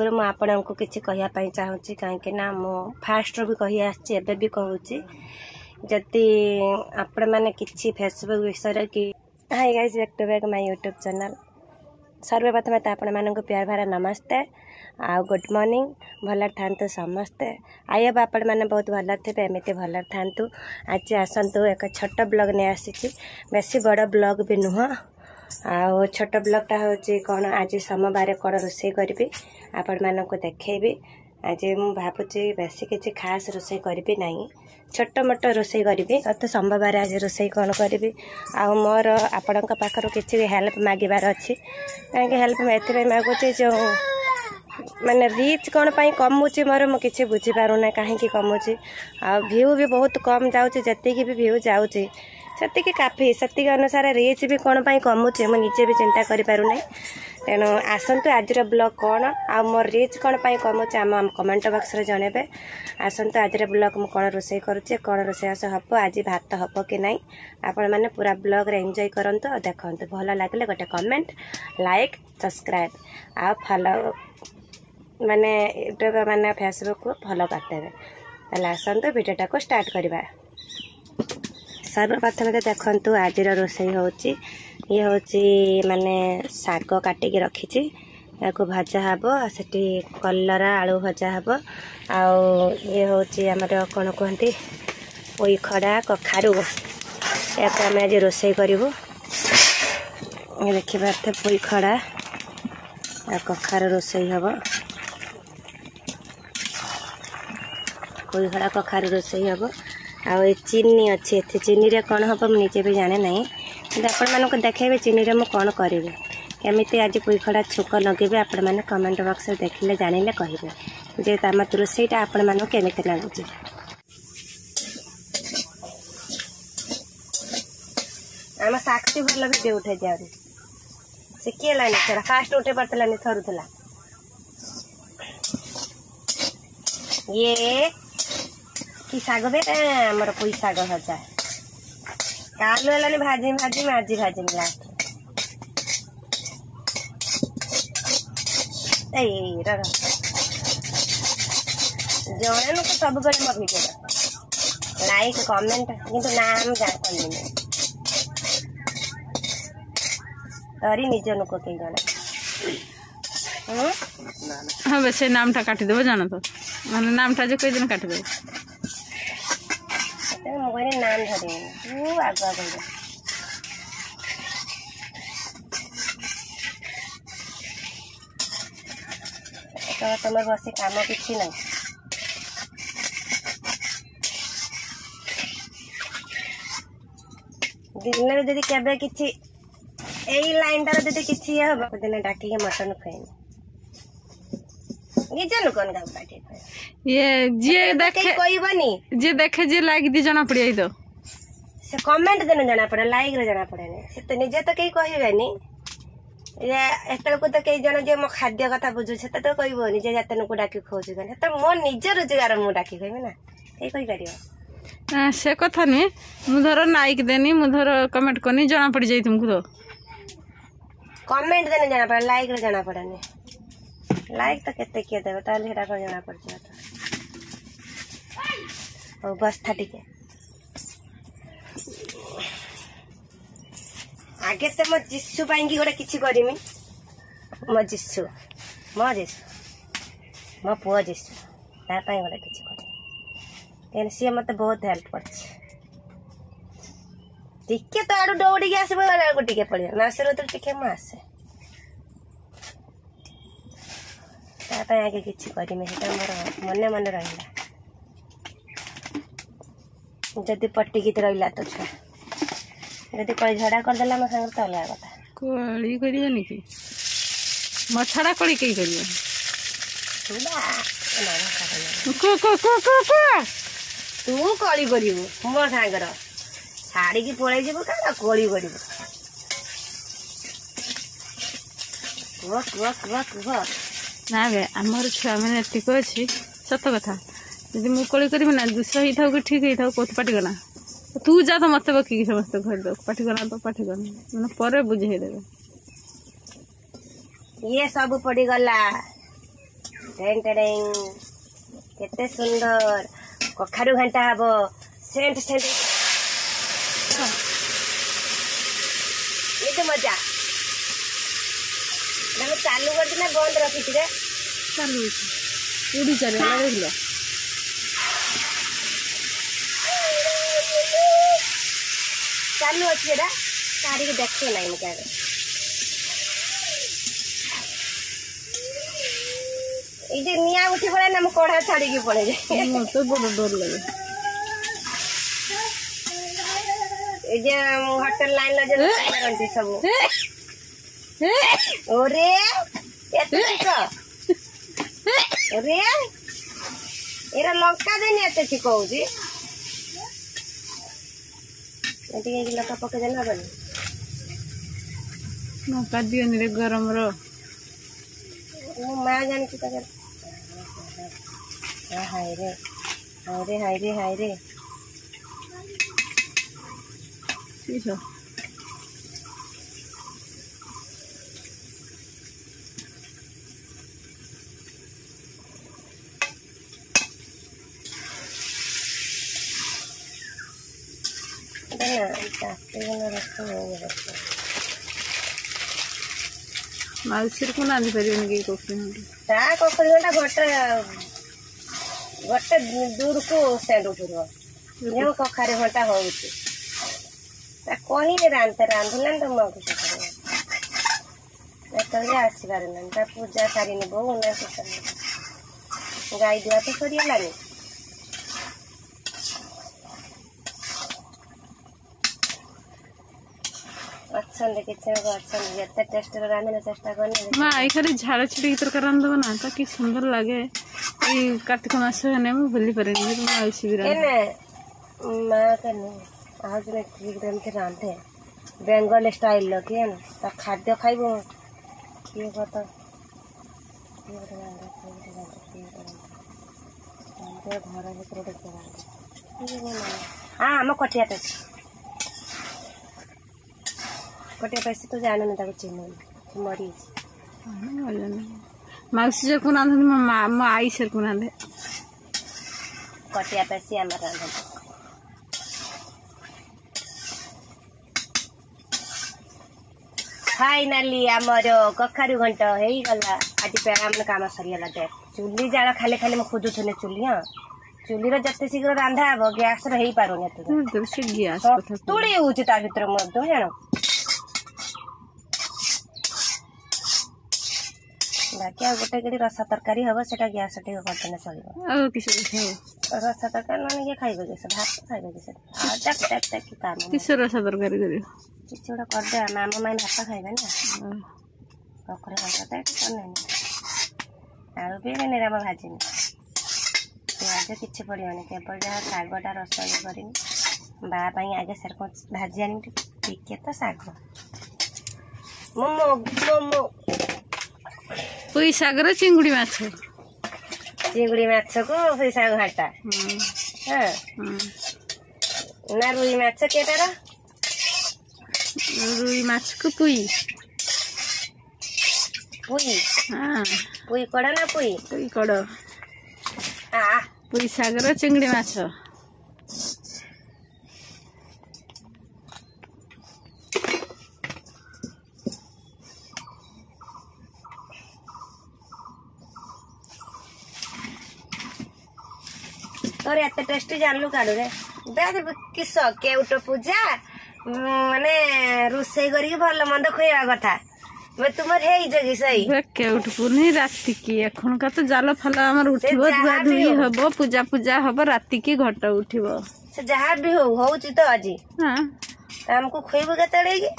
पूर्व मुझे आपण को किसी कहवाई चाहूँगी कहीं मु फास्ट भी कही आबे भी कहूँ जदि आपण मैंने किसी फेसबुक विषय कि hi guys back to back my YouTube channel सर्वप्रथम तो आपण मानक प्यार भरा नमस्ते आ गुड मॉर्निंग भल था समस्ते आई हम आपण मैंने बहुत भल थे एमती भल था आज आसतु एक छोट ब्लॉग नहीं आसी बेसी बड़ ब्लॉग भी नुह आ छोट ब्लॉगटा हूँ कौन आज सोमवार कौन रोषे करी आपण मानक देखेबी आज मु भावुची बेसी किसी खास रोषे करी ना छोट मोट रोषे करी तो सोमवार आज रोषे कौन करी आ मोर आपण पाखर किसी हेल्प मागिबार अच्छी कहीं हेल्प एथि मागुची जो माने रीच कौन पाई कमुची मोर मु किसी बुझीपारूना कहीं कमुची आ व्यू भी बहुत कम जाऊँगी जी भी व्यू जाऊँगी से काफी से अनुसार रीच भी कौन पाई कमुचे मुझे भी चिंता करूना तेणु आसतु आज ब्लॉग कौन आ मोर रीच कौन पाई कमुचे आम कमेंट बॉक्स रे जनइबे आसतु आज ब्लॉग मु कौन रोषे करुचे कौन रोषेबास हम आज भात हम कि नहीं आपण मैंने पूरा ब्लॉग रे एंजॉय करंतु देखंतु भल लगे गोटे कमेंट लाइक सब्सक्राइब आ फॉलो माने यूट्यूब माने फेसबुक को फॉलो करदेवे ताले आसतु वीडियोटा को स्टार्ट करवा सर्वप्रथम तो देखु आज रोषे होची ये होची माने साग काटिकी रखी या भजा हम से कलरा आलू भजा हम ये होची आमर कौन कहती पोई खड़ा कखारू या आम आज रोषे करूँ देखिए पोई खड़ा कखारू रोषे हम पोई खड़ा कखारू रोषे हम आ चीनी अच्छी एथे चीनी रे कौन हम मुझे भी जाने ना कि आपण मानक देखेबे चीनी रे मु कौन करी केमिति आज पुई खड़ा छुक लगे आपण मैंने कमेंट बॉक्स में देखिले जानिले कहे जे आम रोषेटा आपण मानक केमिति लगुच आम साक्षी भल भिडियो उठे जाऊँ से किए लानी थोड़ा फास्ट उठे पड़ता थरुला ये कि साग बेटा आमर पुई साग भजा कालू है भाजी भाजी आज भाजी लास्ट जड़े लोग सब बेले मो भिडियो लाइक कमेंट किंतु नाम जानी तरी निज लोक कई जन हाँ वैसे नाम टा काटी देव जान तो मैंने नाम टा जो कई दिन काटी देव मुझे नाम धरे तू आगुआ कह तो तुम बस कम कि ना दिन जदि केबे किछि एई लाइन टार जदि किछि हम दिन डाकी मटन खाइनी निजे लोकन का बाटे ये जे देखे कहबनी जे देखे जे लाइक दी जना पड़ी तो से कमेंट देने जाना पड़े लाइक रे जाना पड़े से तो निजे तो कई कहबेनी ये एतल को तो कई जन जे मो खाद्य कथा बुझु से तो कहबोनी जे जतन को डाकी खोजु गने तो मो निजे रोजगार मु डाकी कहबे ना कई कहि करियो से कथा नहीं मु धर लाइक देनी मु धर कमेंट करनी जना पड़ी जाई तुमको तो कमेंट देने जाना पड़े लाइक रे जाना पड़े नहीं लाइक तो केते किए देबे ताले हेडा को जाना पड़ जाता और बस था ठीक है आगे तो मो जिसु पाई गोटे किसी करमी मो जिसु मो पुआ जिसु तापाई गोटे किसी कर सी मत बहुत हेल्प कर टिके तो आड़ू दौड़ी आसो टिके पड़े नासे तो टिके मु आसे आगे किसी करमी मोर मने मने रहा जदि पट्टिकी रहा तो छुआ जदि कई झड़ा करदेला मो सांग तो अलग कथा कली करियनी कि मो छड़ा कली कई करियो को को को को को तू कली करिवो मो सांगर छाड़ी की पळै जेबो का कली करिवो वो ना बे आमर छुआ मैंने एतिक अच्छी सत कथा जदि मु कली करी ना दुस ही था कि ठीक ही था कौन पाटी करना तू जा तो मत बकी समस्त घर दो पाटी करना तो पाटी करना मैंने पर बुझे देवे ये सब पड़ी गला टेन टेडें केते सुंदर कखारू घंटा हबो सेंट सेंट ये तो मजा ना चालू कर ना बंद रखी रे चालू उड़ी चले देख लो चालू अच्छी एटा सारी के देखते नहीं मुझे ये निया उठी पड़े ना मैं कोढ़ा छाड़ी की पड़े जाए तो बड़ा डर लगे ये होटल लाइन लो जो करंती सब ओरे एते ठीक ओरे एरा लंका देनी एते ठीक होउजी एते के लंका पके देना बनी लंका दियनी रे गरम रो वो मां जानी की तकर हाय रे हाय रे हाय रे हाय रे ठीक है माउसीर को नांदी परियन की कोकरी ता कोकरी घंटा गोटे दूर को सेंड उठो जो कखारे घंटा होउची ता कही रांधते रांधलन तो मग तो ये आसीबार न ता पूजा सारी ने बहु ना से गाय दुआ तो सरिया लानी अच्छा लेके चलो अच्छा जत्ते टेस्ट रांधने चेष्टा करने मां आई खाली झाड़ छिड़ी तरकारी रांधब ना ता कि सुंदर लागे ई कार्तिक मास ने मु भूली परनी तो आइसी भी एने मां कने आज ने ठीक रन के रांधे बेंगल स्टाइल लो के न ता खाद्य खाइबो ये बता ये घर भीतर देखा हाँ हम कटिया कटिया पैसे तो जान नहीं ताको चिन्ह मरी माउसी से को नांदे मो आई से को नांदे कटिया पैसे आम रांधे फाइनाली आमर कखारू घंट हो गला आज पे काम सरीगला दे चुली जाल खाली खाली मैं खोजुनी चुली हाँ चुली जिते शीघ्र रांधा हे गैस रही पार तुड़ी होती भर मत जान बाकी आ गोटे गड़ी रसा तरकारी हम से गैस करदेने चलो रसा तरकारी मैंने ये खाइबे कि भात खाइबे कि काम किस रसा तरकारी किसी गोटे करदे मामा माई भात खाइबे ना कखरे भात आलू भी नहीं राम भाजी प्याज किसी पड़ोनी केवल जहाँ शागटा रस कर बापाई आगे सर को भाजी आनी टिके तो शाग मोमो मोमो पुई सागर चिंगुड़ी माछ को पुई साग घाटा ना रुई माछ केटार रुई माछ को पुई पुई हाँ पुई कड़ ना पुई पुई कड़ आ पुई सागर चिंगुड़ी माछ तोर एत टेस्टी जानलु काडू रे किस केउट पूजा माने रोसई करी भल मंद खुआ कथा मैं तुमर हे जगी सही केउट पुनी राति की एखन का तो जाल फाला हमर उठिबो दुआ दुई हबो पूजा पूजा हबो राति की घट उठिबो से जहा भी होउची तो आजी हां हमको खुइबो केतड़े की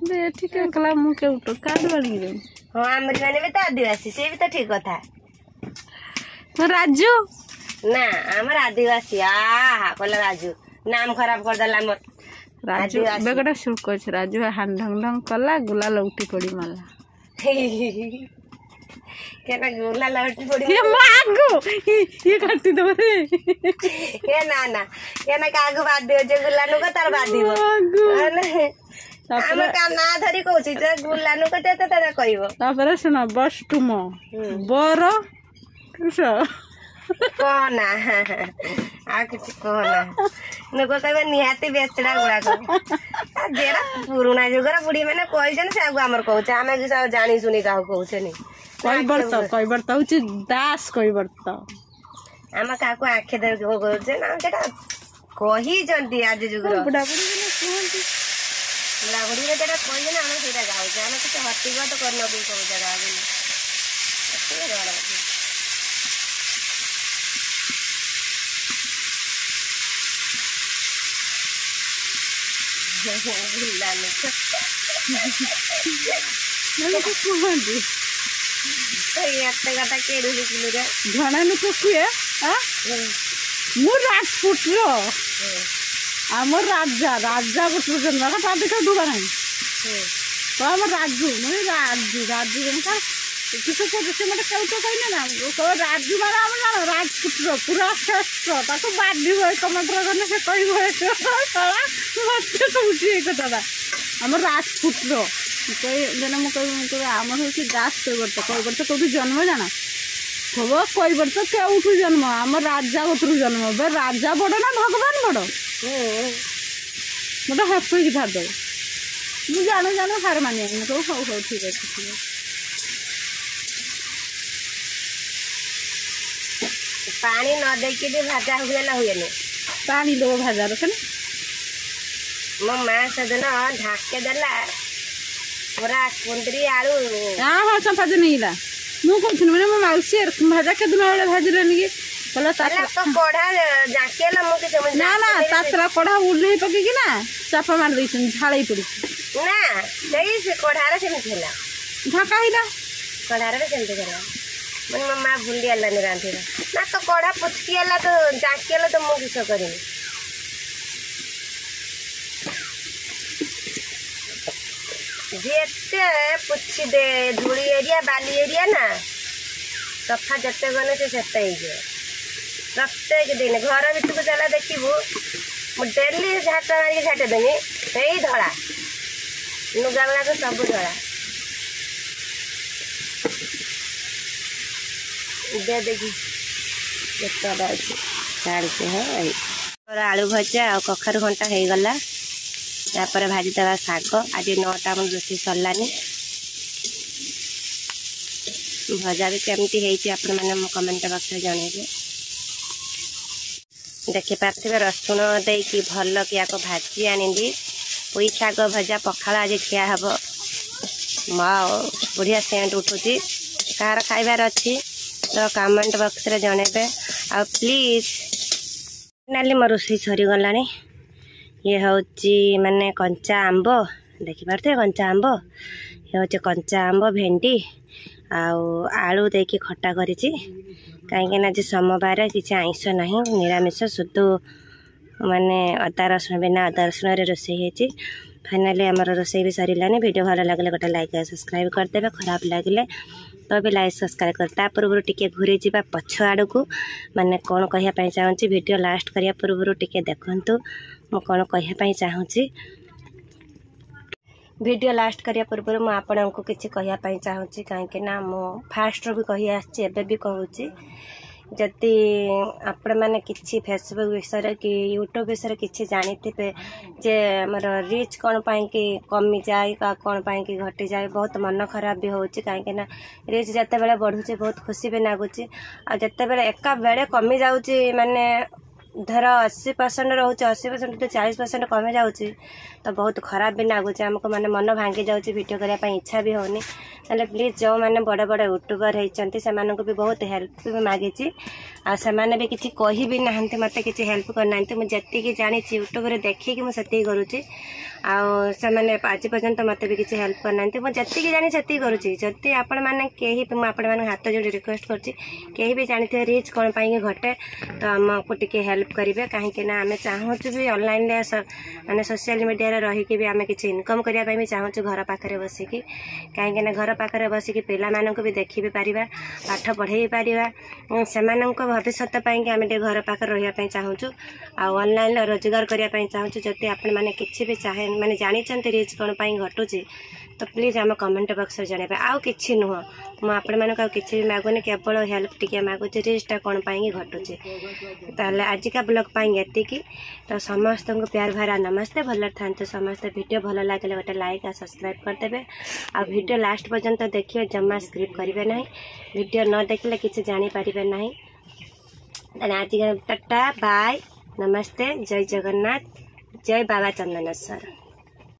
बे ठीक है कला मु केउट काड बड़ी रे हां हमर माने भी तो आदिवासी से भी तो ठीक कथा राजू ना हमर आदिवासी आ कोला राजू नाम खराब कर देला मत राजू बेगड़ा शुल्क छ राजू हान ढंग ढंग कला गुला लौटी पड़ी माला केना गुला लौटी पड़ी ये मागो ये काटी दो रे ये ना केना कागु बाद दियो जे गुला नु को तार बाद दियो हम का ना धरी कहूची जे गुला नु को ते तरा कहइबो तापर सुन बस तुम बर कहना आ किसी कहना लोक कह निहाती बेचड़ा गुड़ाक जेरा पुराणा जुगर बुढ़ी मैंने कहन से आमर कहे आम जानी शुणी क्या कहनी कैबर्त हूँ दास कैबर्त आम क्या आखि दे कहे ना से कही आज जुगर बुढ़ाबुढ़ी जेटा कही ना आम से जाऊे आम किसी हटिगत कर सब जगह घना लोक किए मु राजपुत्र आम राजा राजा पुत्र जन्म ता देखा डूबा ना तो आम राजू मैं राजू राजू किस मत कहने ना राजू मारा आम राजपुत्र पूरा श्रेष्ठ ताको बाध्य कमेंटर करने से कह मत कहे कथा आम राजपुत्र कही मुझे आम हूँ दास कैबर्त कौटू जन्म जाना हम कैबर्त केउठू जन्म आम राजा कतरू जन्म बे राजा बड़ ना भगवान बड़ मत हसई छाड़ मुझे जानु जानु हार मानी कहूँ हौ हौ ठीक है ठीक है पानी न देकी भी भाजा हुए ना हुए नहीं पानी दो भाजा रखे मो माँ से दिन ढाके देला पूरा कुंदरी आलू हाँ हाँ संपाद नहीं ला मु कहूँ मैंने मो मौसी भाजा के दिन वाले भाजी रही बोला तो कढ़ा जाकेला मु के समझ ना ना तातरा कढ़ा उल्ले पकेकी ना चापा मार देछन झाड़ई पड़ी ना सही से कढ़ारे से मिथला ढाका हिला कढ़ारे से मिथला मन मम्मा भूली आला नि रांधे ना तो कढ़ा पुचकी आला तो जाकेला तो मु किस करी जेते पुछी दे धूली एरिया बाली एरिया ना सफा जते गने से सेते ही प्रत्येक दिन घर भीतर चला देखू मु डेली झाट मारिक झाटे देमी सही धड़ा लुगा गुड़ा तो सब धड़ा दे देखी है आलू भजा और कखारू घंटा हो गला तापर भाजीदेवा शाग आज 9टा मन रोषे सरलानी भजा भी केमती है आपण मैंने कमेंट बॉक्स में जनइबे देखी पार्थिवे रसुण देकी भल कि आपको भाजी आनी पुई शाग भजा पखाल आज खिया हम माओ बढ़िया सेंट उठुची कार खाइबार अच्छी तो कमेंट बॉक्स में जनइबे आ प्लीज नाली मो रोषे सरीगला ये हूँ माने कंचा आंब देखिपे कंचा आंब ये हूँ कंचा आंब भेंडी आलू देकी खट्टा करी कहीं आज सोमवार किसी आइंष ना निरामिष शुद्ध माने अदा रसुण बिना अदा रसुण रोषे होती फाइनाली आमर रोषे भी सरलानी वीडियो भल लगे गोटे लाइक सब्सक्राइब करदे खराब लगे तो भी लाइक सब्सक्राइब कर पूर्व टिके घूरी जा पछ आड़ को माने कौन कहना चाहूँगी वीडियो लास्ट करने पूर्व टिके देखु मु कौन कहना चाहूँगी वीडियो लास्ट करने पूर्व मुझे आपण को किसी कहना चाहूँगी कहीं मु फास्ट भी कही आसी भी कहूँ जदि आपण मैंने किसी फेसबुक विषय कि यूट्यूब विषय किसी जानी थे जे आमर रिच कौन कि कमी जाए का कौन कि घटी जाए बहुत मन खराब भी होची कहीं रिच जिते बड़े बढ़ुचे बहुत खुशी भी लगुच आते बड़े एका बेले कमी जाऊँगी माने धर 80% रोचे 80% तो 40% कमी जाऊँगी तो बहुत खराब भी लगुच आमको मैंने मन भांगी जाऊँगी वीडियो करने इच्छा भी होनी ना प्लीज जो मैंने बड़े बड़े यूट्यूबर होती से भी बहुत हेल्प भी मागी आने भी किसी कही भी ना मत किसी हेल्प करना मुझे जानी यूट्यूब देखिए मुझे करुँची आने आज पर्यंत मत भी किसी हेल्प करना मुझे जानी से करुँची जदि आपण मैंने कहीं आपण हाथ जोड़ी रिक्वेस्ट करी भी जानी थे रिच कौन पाई घटे तो आमको टिके हेल्प करेंगे कहीं आम चाहूँ भी ऑनलाइन माने सोशल मीडिया रहीकि भी आम किसी इनकम करने भी चाहूँ घर पाखे बसिकी कहीं घर पाखे बसिकी पिला भी देखी भी पारिबा पाठ पढ़े पारिबा से भविष्य आम घर पाखे रही चाहूँ ऑनलाइन रोजगार करने चाहूँ जदि आपण मैंने किसी भी चाहे मैंने जानी रिच कौन घटुची तो प्लीज आम कमेंट बॉक्स में जनइबे आउ किछि नुह मु आपण मानक आउ किछि भी मागुनी केवल हेल्प टिके मागुछि रिस्टा कोन पाई घटुछि ताले आज का ब्लॉग पाई एतिकी तो समस्त को प्यार भरा नमस्ते भल थांतु समस्त वीडियो भल लागले गोटे लाइक आ सब्सक्राइब कर देबे आ वीडियो लास्ट पर्यंत देखिए जम्मा स्क्रिप्ट करिवे नहीं वीडियो न देखले किछि जानि पारिबे नहीं आज टाटा बाय नमस्ते जय जगन्नाथ जय बाबा चंदनेश्वर।